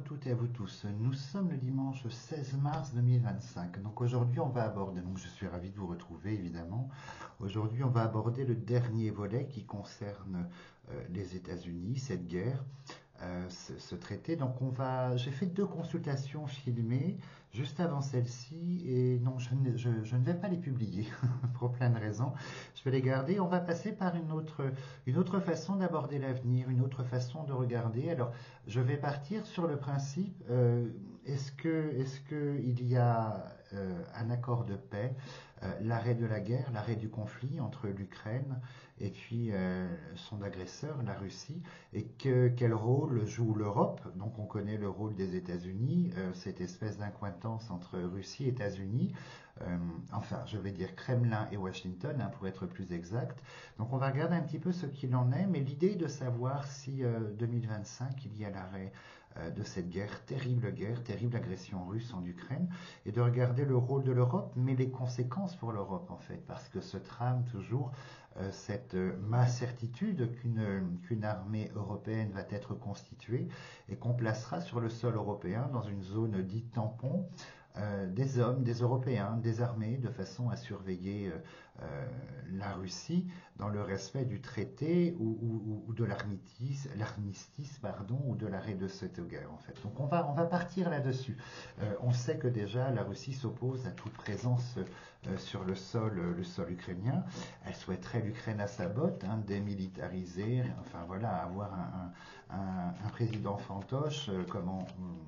toutes et à vous tous. Nous sommes le dimanche 16 mars 2025. Donc aujourd'hui, on va aborder, donc je suis ravi de vous retrouver évidemment. Aujourd'hui, on va aborder le dernier volet qui concerne les États-Unis, cette guerre, ce traité. Donc j'ai fait 2 consultations filmées juste avant celle-ci et non, je ne vais pas les publier pour plein de raisons. Je vais les garder. On va passer par une autre façon d'aborder l'avenir, une autre façon de regarder. Alors, je vais partir sur le principe, est-ce que il y a un accord de paix, l'arrêt de la guerre, l'arrêt du conflit entre l'Ukraine et puis son agresseur, la Russie, et quel rôle joue l'Europe? Donc on connaît le rôle des États-Unis, cette espèce d'incointance entre Russie et États-Unis, enfin je vais dire Kremlin et Washington, hein, pour être plus exact. Donc on va regarder un petit peu ce qu'il en est, mais l'idée de savoir si 2025 il y a l'arrêt de cette guerre, terrible agression russe en Ukraine, et de regarder le rôle de l'Europe, mais les conséquences pour l'Europe en fait, parce que se trame toujours cette ma certitude qu'une armée européenne va être constituée et qu'on placera sur le sol européen dans une zone dite tampon des hommes, des Européens, des armées, de façon à surveiller la Russie dans le respect du traité ou de l'armistice, pardon, ou de l'arrêt de cette guerre en fait. Donc on va partir là-dessus. On sait que déjà la Russie s'oppose à toute présence sur le sol ukrainien. Elle souhaiterait l'Ukraine à sa botte, hein, démilitariser, enfin voilà, avoir un président fantoche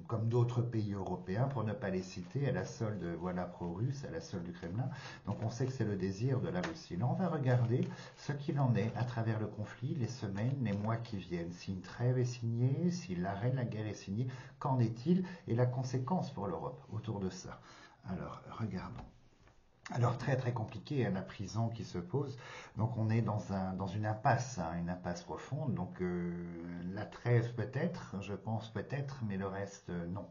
comme d'autres pays européens, pour ne pas les citer, à la solde voilà, pro-russe, à la solde du Kremlin. Donc on sait que c'est le désir de la Russie. Là on va regarder ce qu'il en est à travers le conflit, les semaines, les mois qui viennent. Si une trêve est signée, si l'arrêt de la guerre est signé, qu'en est-il et la conséquence pour l'Europe autour de ça. Alors regardons. Alors très très compliqué, hein, la prison qui se pose, donc on est dans une impasse, hein, une impasse profonde, donc la trêve peut-être, je pense peut-être, mais le reste non,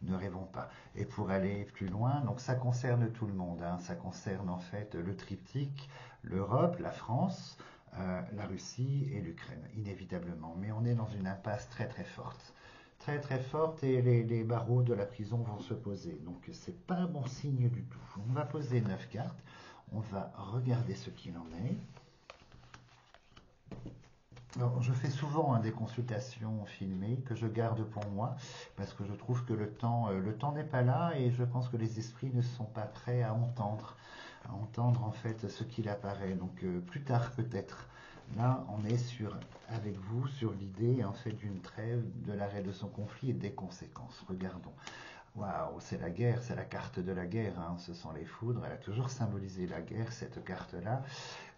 ne rêvons pas. Et pour aller plus loin, donc ça concerne tout le monde, hein, ça concerne en fait le triptyque, l'Europe, la France, la Russie et l'Ukraine, inévitablement, mais on est dans une impasse très très forte. Très très forte et les barreaux de la prison vont se poser. Donc c'est pas un bon signe du tout. On va poser 9 cartes, on va regarder ce qu'il en est. Alors, je fais souvent des consultations filmées que je garde pour moi parce que je trouve que le temps n'est pas là et je pense que les esprits ne sont pas prêts à entendre en fait ce qu'il apparaît. Donc plus tard peut-être. Là, on est avec vous sur l'idée en fait d'une trêve, de l'arrêt de son conflit et des conséquences. Regardons. Waouh, c'est la guerre, c'est la carte de la guerre, hein, ce sont les foudres, elle a toujours symbolisé la guerre, cette carte-là.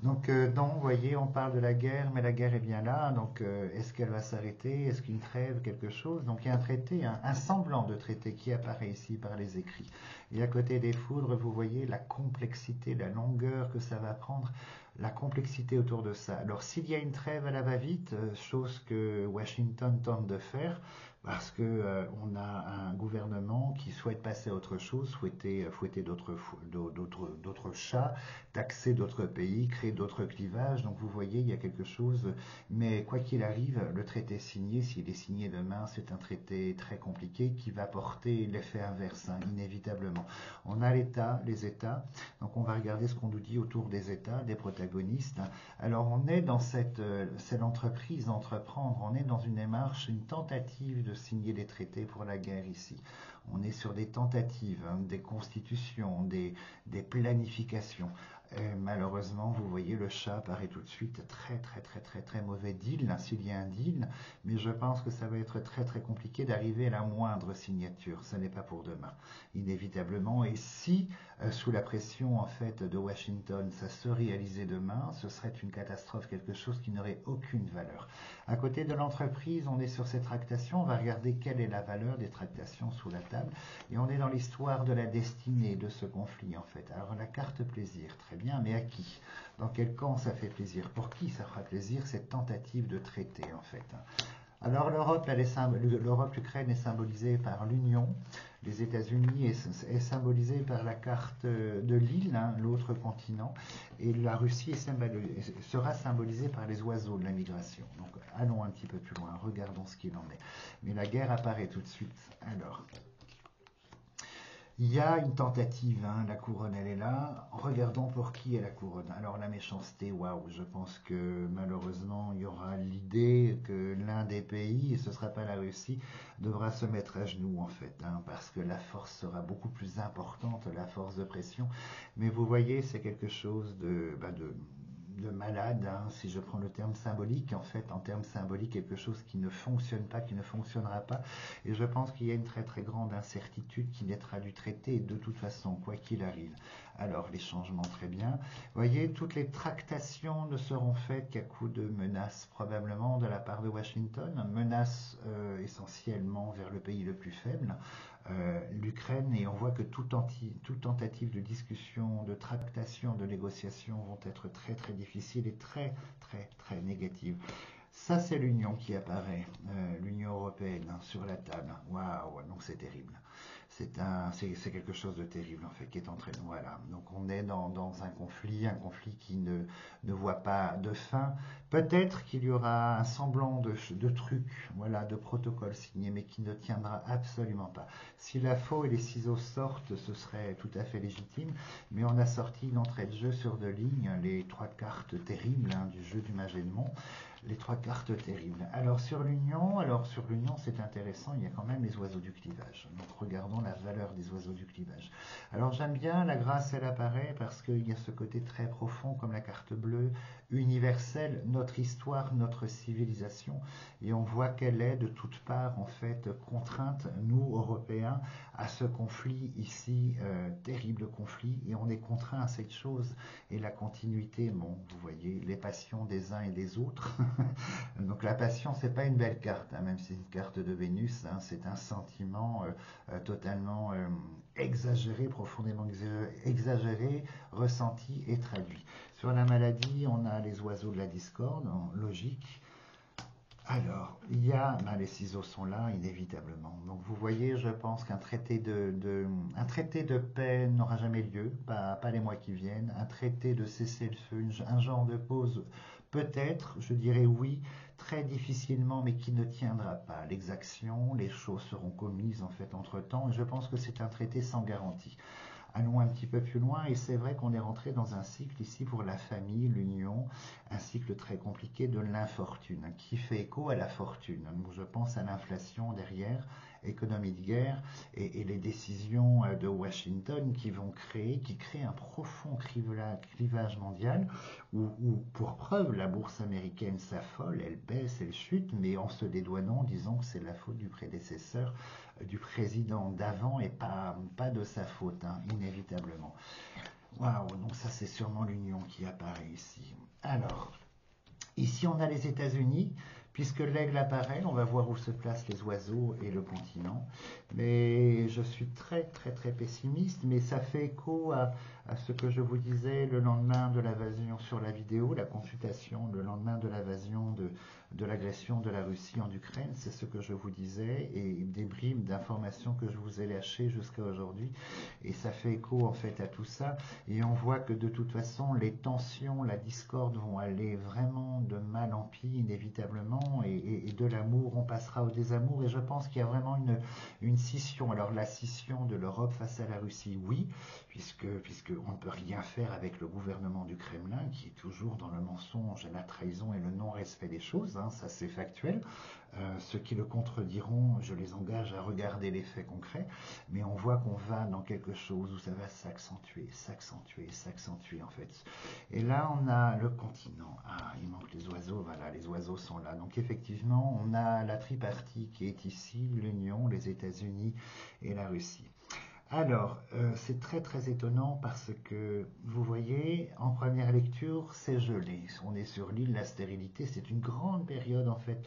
Donc, non, vous voyez, on parle de la guerre, mais la guerre est bien là, donc est-ce qu'elle va s'arrêter? Est-ce qu'une trêve, quelque chose? Donc, il y a un traité, un semblant de traité qui apparaît ici par les écrits. Et à côté des foudres, vous voyez la complexité, la longueur que ça va prendre, la complexité autour de ça. Alors, s'il y a une trêve à la va-vite, chose que Washington tente de faire, parce que on a un gouvernement qui souhaite passer à autre chose, fouetter d'autres chats, taxer d'autres pays, créer d'autres clivages. Donc vous voyez, il y a quelque chose. Mais quoi qu'il arrive, le traité est signé. S'il est signé demain, c'est un traité très compliqué qui va porter l'effet inverse, hein, inévitablement. On a l'État, les États. Donc on va regarder ce qu'on nous dit autour des États, des protagonistes. Alors on est dans c'est l'entreprise d'entreprendre. On est dans une démarche, une tentative de signer des traités pour la guerre ici. On est sur des tentatives, hein, des constitutions, des planifications. Et malheureusement, vous voyez, le chat apparaît tout de suite très mauvais deal, hein, s'il y a un deal, mais je pense que ça va être très compliqué d'arriver à la moindre signature. Ce n'est pas pour demain, inévitablement. Et si, sous la pression en fait de Washington, ça se réalisait demain, ce serait une catastrophe, quelque chose qui n'aurait aucune valeur. À côté de l'entreprise, on est sur ces tractations, on va regarder quelle est la valeur des tractations sous la table, et on est dans l'histoire de la destinée de ce conflit en fait. Alors la carte plaisir, très bien, mais à qui? Dans quel camp ça fait plaisir? Pour qui ça fera plaisir cette tentative de traité en fait? Alors l'Europe, l'Ukraine est symbolisée par l'Union, les États-Unis est symbolisé par la carte de l'île, hein, l'autre continent, et la Russie sera symbolisée par les oiseaux de la migration. Donc allons un petit peu plus loin, regardons ce qu'il en est. Mais la guerre apparaît tout de suite. Alors, il y a une tentative, hein, la couronne elle est là. Regardons pour qui est la couronne. Alors la méchanceté, waouh, je pense que malheureusement il y aura l'idée que l'un des pays, et ce ne sera pas la Russie, devra se mettre à genoux en fait, hein, parce que la force sera beaucoup plus importante, la force de pression. Mais vous voyez, c'est quelque chose de malade, hein, si je prends le terme symbolique, en fait, en termes symboliques, quelque chose qui ne fonctionne pas, qui ne fonctionnera pas. Et je pense qu'il y a une très très grande incertitude qui naîtra du traité, de toute façon, quoi qu'il arrive. Alors, les changements, très bien. Vous voyez, toutes les tractations ne seront faites qu'à coup de menaces, probablement de la part de Washington, menaces essentiellement vers le pays le plus faible, l'Ukraine, et on voit que toute tentative de discussion, de tractation, de négociation vont être très très difficiles et très très très négatives. Ça, c'est l'Union qui apparaît, l'Union européenne, hein, sur la table. Waouh, donc c'est terrible. C'est quelque chose de terrible en fait qui est en train de. Voilà. Donc on est dans un conflit qui ne voit pas de fin. Peut-être qu'il y aura un semblant de truc, voilà, de protocole signé, mais qui ne tiendra absolument pas. Si la faux et les ciseaux sortent, ce serait tout à fait légitime, mais on a sorti d'entrée de jeu sur deux lignes les trois cartes terribles, hein, du jeu du Magédemon, les trois cartes terribles. Alors sur l'Union, c'est intéressant, il y a quand même les oiseaux du clivage. Donc regardons la valeur des oiseaux du clivage. Alors j'aime bien, la grâce elle apparaît parce qu'il y a ce côté très profond comme la carte bleue, universelle, notre histoire, notre civilisation, et on voit qu'elle est de toutes parts en fait contrainte, nous Européens, à ce conflit ici, terrible conflit, et on est contraint à cette chose, et la continuité, bon, vous voyez, les passions des uns et des autres. Donc la passion, c'est pas une belle carte, hein, même si c'est une carte de Vénus, hein, c'est un sentiment totalement exagéré, profondément exagéré, ressenti et traduit. Sur la maladie, on a les oiseaux de la discorde, en logique. Alors, les ciseaux sont là, inévitablement. Donc, vous voyez, je pense qu'un un traité de paix n'aura jamais lieu, pas les mois qui viennent. Un traité de cessez-le-feu, un genre de pause, peut-être, je dirais oui, très difficilement, mais qui ne tiendra pas. L'exaction, les choses seront commises en fait entre-temps, et je pense que c'est un traité sans garantie. Allons un petit peu plus loin, et c'est vrai qu'on est rentré dans un cycle ici pour la famille, l'union, un cycle très compliqué de l'infortune, qui fait écho à la fortune. Je pense à l'inflation derrière, économie de guerre, et les décisions de Washington qui créent un profond clivage mondial, où, pour preuve, la bourse américaine s'affole, elle baisse, elle chute, mais en se dédouanant, disons que c'est la faute du prédécesseur du président d'avant et pas de sa faute, hein, inévitablement. Waouh, donc ça c'est sûrement l'Union qui apparaît ici. Alors, ici on a les États-Unis, puisque l'aigle apparaît, on va voir où se placent les oiseaux et le continent. Mais je suis très très très pessimiste, mais ça fait écho à ce que je vous disais le lendemain de l'invasion sur la vidéo, la consultation, le lendemain de l'invasion de l'agression de la Russie en Ukraine, c'est ce que je vous disais, et des bribes d'informations que je vous ai lâchées jusqu'à aujourd'hui, et ça fait écho en fait à tout ça, et on voit que de toute façon les tensions, la discorde vont aller vraiment de mal en pis inévitablement, et de l'amour on passera au désamour, et je pense qu'il y a vraiment une scission. Alors la scission de l'Europe face à la Russie, oui, puisque on ne peut rien faire avec le gouvernement du Kremlin qui est toujours dans le mensonge, la trahison et le non-respect des choses, hein, ça c'est factuel. Ceux qui le contrediront, je les engage à regarder les faits concrets, mais on voit qu'on va dans quelque chose où ça va s'accentuer, s'accentuer, s'accentuer en fait. Et là on a le continent. Ah, il manque les oiseaux, voilà, les oiseaux sont là. Donc effectivement, on a la tripartie qui est ici, l'Union, les États-Unis et la Russie. Alors, c'est très très étonnant parce que, vous voyez, en première lecture, c'est gelé. On est sur l'île, la stérilité, c'est une grande période en fait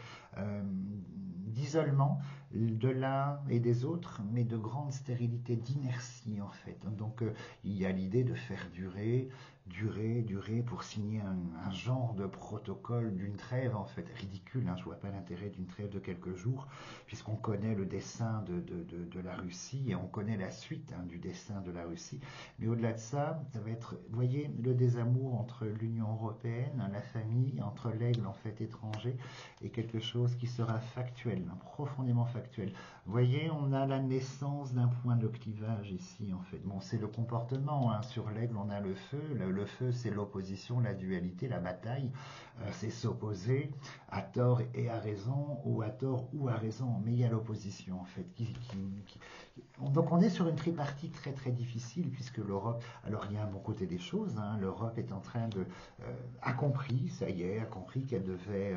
d'isolement de l'un et des autres, mais de grande stérilité, d'inertie en fait. Donc, il y a l'idée de faire durer durer pour signer un genre de protocole d'une trêve, en fait, ridicule, hein, je vois pas l'intérêt d'une trêve de quelques jours, puisqu'on connaît le dessein de la Russie, et on connaît la suite, hein, du dessein de la Russie, mais au-delà de ça, ça va être, vous voyez, le désamour entre l'Union européenne, la famille, entre l'aigle, en fait, étranger, et quelque chose qui sera factuel, hein, profondément factuel. Vous voyez, on a la naissance d'un point de clivage ici, en fait. Bon, c'est le comportement, hein. Sur l'aigle, on a le feu. Le feu, c'est l'opposition, la dualité, la bataille. C'est s'opposer à tort et à raison, ou à tort ou à raison. Mais il y a l'opposition, en fait. Donc on est sur une tripartite très très difficile, puisque l'Europe, alors il y a un bon côté des choses, hein. L'Europe est en train a compris, ça y est, a compris qu'elle devait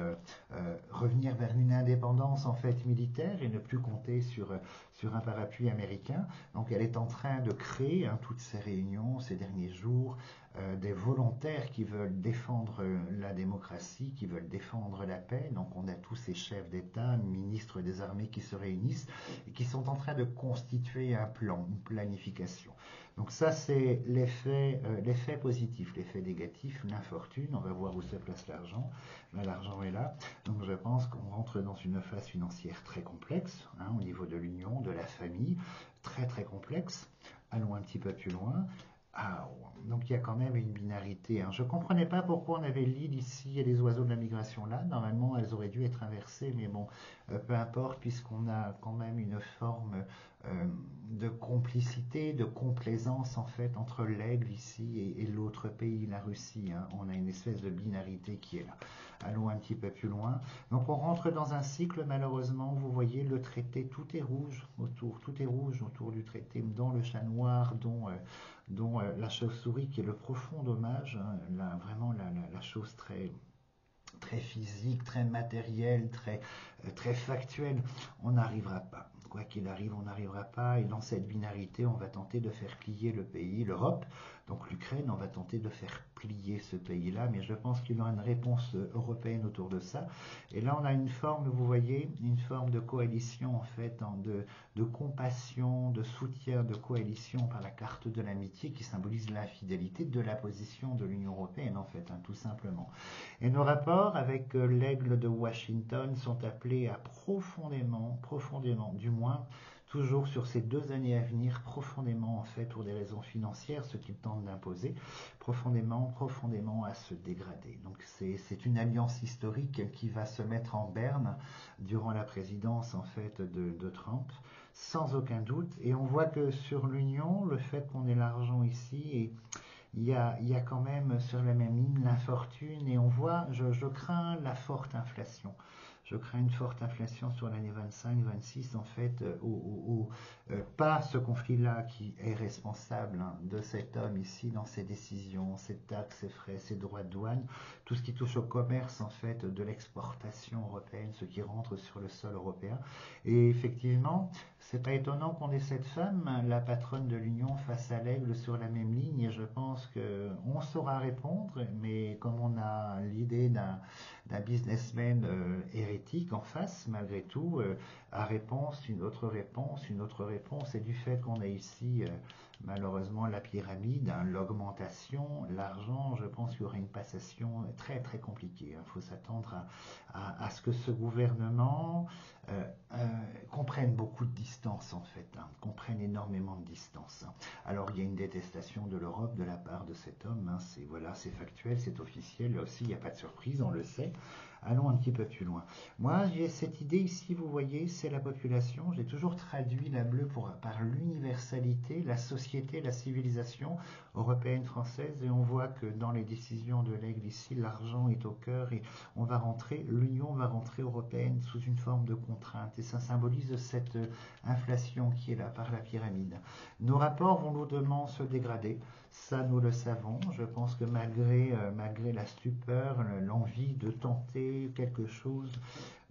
revenir vers une indépendance, en fait, militaire, et ne plus compter sur un parapluie américain. Donc elle est en train de créer, hein, toutes ces réunions ces derniers jours, des volontaires qui veulent défendre la démocratie, qui veulent défendre la paix. Donc on a tous ces chefs d'État, ministres des armées qui se réunissent et qui sont en train de constituer un plan, une planification. Donc ça, c'est l'effet positif. L'effet négatif, l'infortune. On va voir où se place l'argent. Là, l'argent est là. Donc je pense qu'on rentre dans une phase financière très complexe, hein, au niveau de l'union, de la famille, très très complexe. Allons un petit peu plus loin. Ah, donc il y a quand même une binarité, hein. Je ne comprenais pas pourquoi on avait l'île ici et les oiseaux de la migration là. Normalement, elles auraient dû être inversées, mais bon, peu importe, puisqu'on a quand même une forme de complicité, de complaisance, en fait, entre l'aigle ici et l'autre pays, la Russie, hein. On a une espèce de binarité qui est là. Allons un petit peu plus loin. Donc on rentre dans un cycle, malheureusement. Vous voyez, le traité, tout est rouge autour du traité, dont le chat noir, dont la chauve-souris, qui est le profond dommage, hein, vraiment la chose très, très physique, très matérielle, très factuelle. On n'arrivera pas. Quoi qu'il arrive, on n'arrivera pas. Et dans cette binarité, on va tenter de faire plier le pays, l'Europe. Donc l'Ukraine, on va tenter de faire plier ce pays-là. Mais je pense qu'il y aura une réponse européenne autour de ça. Et là, on a une forme, vous voyez, une forme de coalition, en fait, de compassion, de soutien, de coalition par la carte de l'amitié qui symbolise l'infidélité de la position de l'Union européenne, en fait, hein, tout simplement. Et nos rapports avec l'aigle de Washington sont appelés à profondément, du moins toujours sur ces 2 années à venir, profondément, en fait, pour des raisons financières, ce qu'ils tentent d'imposer, profondément à se dégrader. Donc c'est une alliance historique qui va se mettre en berne durant la présidence, en fait, de Trump, sans aucun doute. Et on voit que sur l'Union, le fait qu'on ait l'argent ici et il y a quand même sur la même ligne l'infortune, et on voit, je crains la forte inflation. Je crains une forte inflation sur l'année 25-26, en fait, pas ce conflit-là qui est responsable, hein, de cet homme ici dans ses décisions, ses taxes, ses frais, ses droits de douane, tout ce qui touche au commerce, en fait, de l'exportation européenne, ce qui rentre sur le sol européen. Et effectivement, c'est pas étonnant qu'on ait cette femme, la patronne de l'Union, face à l'aigle sur la même ligne, et je pense qu'on saura répondre, mais comme on a l'idée d'un businessman hérétique en face, malgré tout, à réponse, une autre réponse, et du fait qu'on a ici, malheureusement, la pyramide, hein, l'augmentation, l'argent, je pense qu'il y aura une passation très très compliquée. Il faut s'attendre à ce que ce gouvernement comprenne beaucoup de distance, en fait, hein, comprenne énormément de distance. Alors il y a une détestation de l'Europe de la part de cet homme, hein, c'est factuel, c'est officiel, là aussi il n'y a pas de surprise, on le sait. Allons un petit peu plus loin. Moi, j'ai cette idée ici, vous voyez, c'est la population. J'ai toujours traduit la bleue par l'universalité, la société, la civilisation européenne, française, et on voit que dans les décisions de l'aigle ici, l'argent est au cœur, et l'Union va rentrer européenne sous une forme de contrainte, et ça symbolise cette inflation qui est là par la pyramide. Nos rapports vont lourdement se dégrader. Ça, nous le savons. Je pense que malgré la stupeur, l'envie de tenter quelque chose,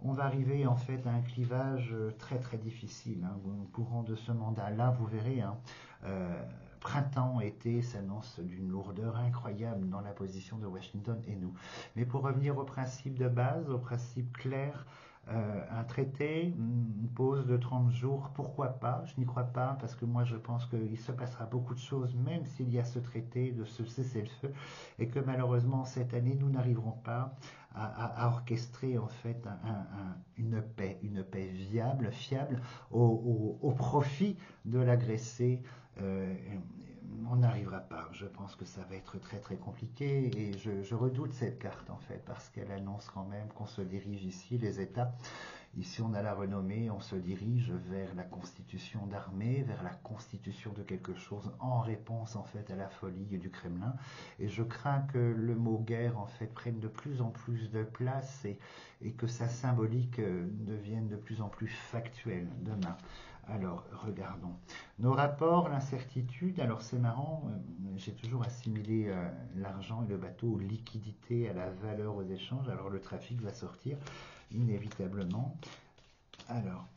on va arriver, en fait, à un clivage très très difficile, hein. Au courant de ce mandat-là, vous verrez, hein, printemps, été s'annonce d'une lourdeur incroyable dans la position de Washington et nous. Mais pour revenir au principe de base, au principe clair, Un traité, une pause de 30 jours, pourquoi pas? Je n'y crois pas parce que moi je pense qu'il se passera beaucoup de choses même s'il y a ce traité de ce cessez-le-feu et que malheureusement cette année nous n'arriverons pas à orchestrer en fait une paix viable, fiable au profit de l'agressé. Euh, on n'arrivera pas. Je pense que ça va être très très compliqué et je redoute cette carte en fait parce qu'elle annonce quand même qu'on se dirige ici, les États. Ici on a la renommée, on se dirige vers la constitution d'armée, vers la constitution de quelque chose en réponse en fait à la folie du Kremlin. Et je crains que le mot guerre en fait prenne de plus en plus de place et que sa symbolique devienne de plus en plus factuelle demain. Alors, regardons. Nos rapports, l'incertitude, alors c'est marrant, j'ai toujours assimilé l'argent et le bateau aux liquidités, à la valeur, aux échanges, alors le trafic va sortir inévitablement. Alors,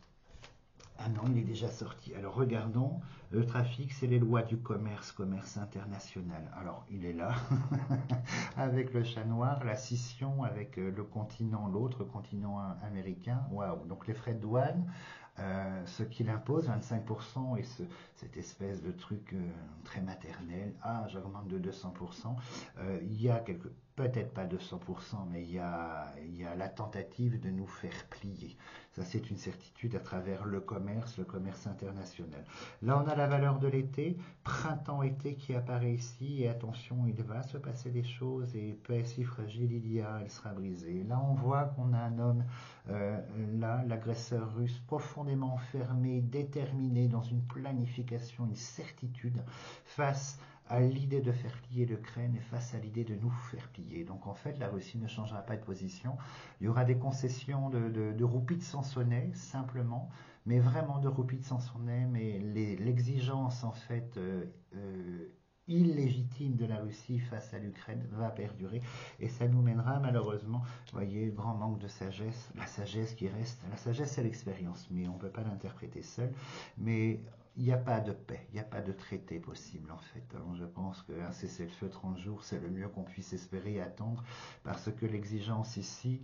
ah non, il est déjà sorti. Alors regardons, le trafic, c'est les lois du commerce, commerce international. Alors il est là, avec le chat noir, la scission avec le continent, l'autre continent américain. Waouh, donc les frais de douane, ce qu'il impose, 25%, et cette espèce de truc très maternel. Ah, j'augmente de 200%. Il y a peut-être pas 200%, mais il y a la tentative de nous faire plier. Ça, c'est une certitude à travers le commerce international. Là, on a la valeur de l'été, printemps-été qui apparaît ici, et attention, il va se passer des choses, et paix si fragile il y a, elle sera brisée. Là, on voit qu'on a un homme, là, l'agresseur russe, profondément enfermé, déterminé dans une planification, une certitude, face à l'idée de faire plier l'Ukraine et face à l'idée de nous faire plier. Donc en fait, la Russie ne changera pas de position. Il y aura des concessions de roupies de Sansonnet, simplement, mais vraiment de roupies de Sansonnet, mais l'exigence en fait illégitime de la Russie face à l'Ukraine va perdurer et ça nous mènera malheureusement, vous voyez, grand manque de sagesse, la sagesse qui reste, la sagesse c'est l'expérience, mais on ne peut pas l'interpréter seul, mais il n'y a pas de paix, il n'y a pas de traité possible en fait. Alors, je pense qu'un cessez-le-feu 30 jours, c'est le mieux qu'on puisse espérer et attendre, parce que l'exigence ici,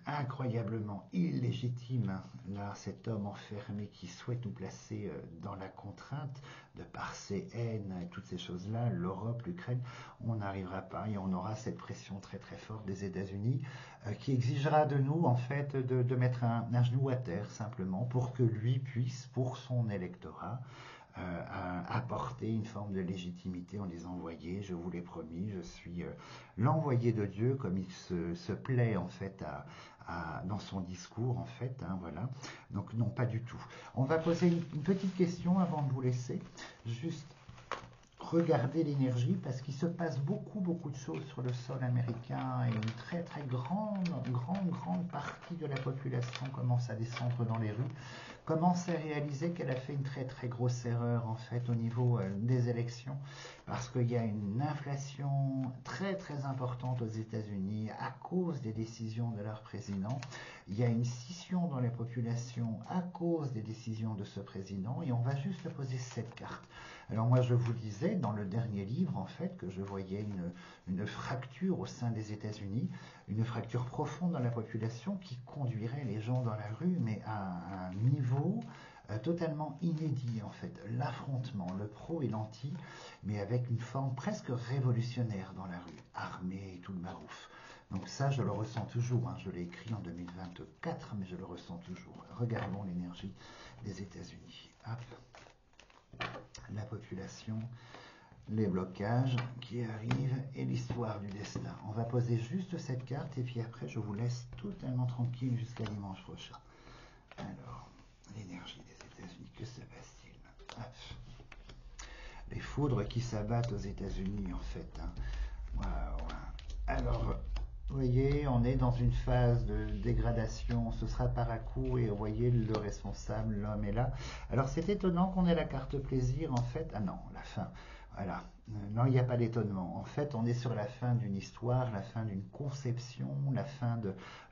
incroyablement illégitime, hein, là, cet homme enfermé qui souhaite nous placer dans la contrainte, de par ses haines et toutes ces choses-là, l'Europe, l'Ukraine, on n'arrivera pas et on aura cette pression très très forte des États-Unis qui exigera de nous en fait de mettre un genou à terre simplement pour que lui puisse, pour son électorat, apporter une forme de légitimité en disant voyez, je vous l'ai promis, je suis l'envoyé de Dieu comme il se plaît en fait dans son discours en fait, hein, voilà. Donc non, pas du tout. On va poser une petite question avant de vous laisser, juste regarder l'énergie parce qu'il se passe beaucoup de choses sur le sol américain et une très très grande partie de la population commence à descendre dans les rues, commence à réaliser qu'elle a fait une très très grosse erreur en fait au niveau des élections parce qu'il y a une inflation très très importante aux États-Unis à cause des décisions de leur président. Il y a une scission dans les populations à cause des décisions de ce président et on va juste poser cette carte. Alors moi je vous disais dans le dernier livre en fait que je voyais une fracture au sein des États-Unis, une fracture profonde dans la population qui conduirait les gens dans la rue mais à un niveau totalement inédit en fait, l'affrontement, le pro et l'anti, mais avec une forme presque révolutionnaire dans la rue, armée et tout le marouf. Donc ça je le ressens toujours, hein. Je l'ai écrit en 2024 mais je le ressens toujours. Regardons l'énergie des États-Unis. Hop. La population, les blocages qui arrivent et l'histoire du destin. On va poser juste cette carte et puis après je vous laisse totalement tranquille jusqu'à dimanche prochain. Alors, l'énergie des États-Unis, que se passe-t-il? Les foudres qui s'abattent aux États-Unis en fait. Hein. Wow. Alors, vous voyez, on est dans une phase de dégradation, ce sera par à coup, et vous voyez, le responsable, l'homme est là. Alors c'est étonnant qu'on ait la carte plaisir, en fait. Ah non, la fin. Voilà, Non, il n'y a pas d'étonnement. En fait, on est sur la fin d'une histoire, la fin d'une conception, la fin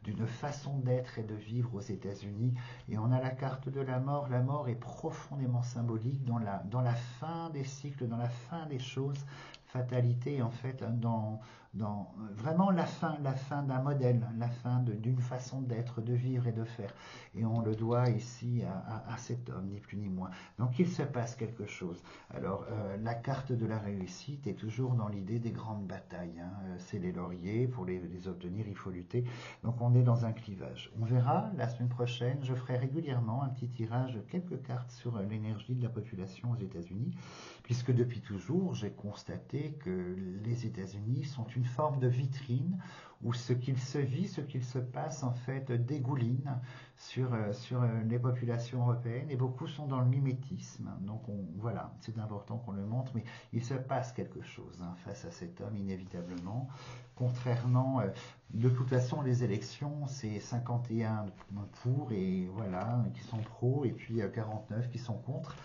d'une façon d'être et de vivre aux États-Unis. Et on a la carte de la mort. La mort est profondément symbolique dans la fin des cycles, dans la fin des choses. Fatalité, en fait, dans vraiment la fin d'un modèle, la fin d'une façon d'être, de vivre et de faire. Et on le doit ici à cet homme, ni plus ni moins. Donc il se passe quelque chose. Alors, la carte de la réussite est toujours dans l'idée des grandes batailles, hein. C'est les lauriers, pour les obtenir, il faut lutter. Donc, on est dans un clivage. On verra la semaine prochaine, je ferai régulièrement un petit tirage de quelques cartes sur l'énergie de la population aux États-Unis, puisque depuis toujours, j'ai constaté que les États-Unis sont une forme de vitrine où ce qu'il se vit, ce qu'il se passe, en fait, dégouline sur les populations européennes et beaucoup sont dans le mimétisme. Donc voilà, c'est important qu'on le montre, mais il se passe quelque chose, hein, face à cet homme inévitablement. Contrairement, de toute façon, les élections, c'est 51 pour et voilà, qui sont pro, et puis 49 qui sont contre.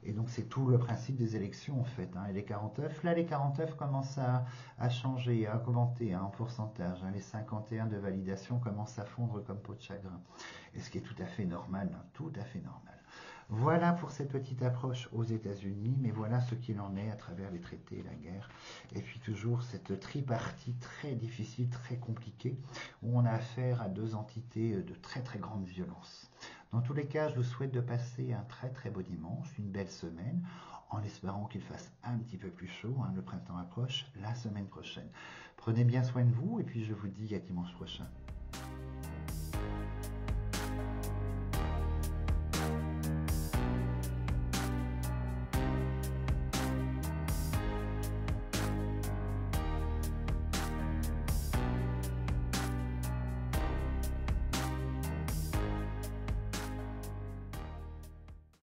Et donc c'est tout le principe des élections en fait, hein. Et les 49, là les 49 commencent à changer, à augmenter, hein, en pourcentage, hein. Les 51 de validation commencent à fondre comme peau de chagrin. Et ce qui est tout à fait normal, hein, tout à fait normal. Voilà pour cette petite approche aux États-Unis, mais voilà ce qu'il en est à travers les traités et la guerre. Et puis toujours cette tripartie très difficile, très compliquée, où on a affaire à deux entités de très très grande violence. Dans tous les cas, je vous souhaite de passer un très très beau dimanche, une belle semaine, en espérant qu'il fasse un petit peu plus chaud, hein, le printemps approche, la semaine prochaine. Prenez bien soin de vous et puis je vous dis à dimanche prochain.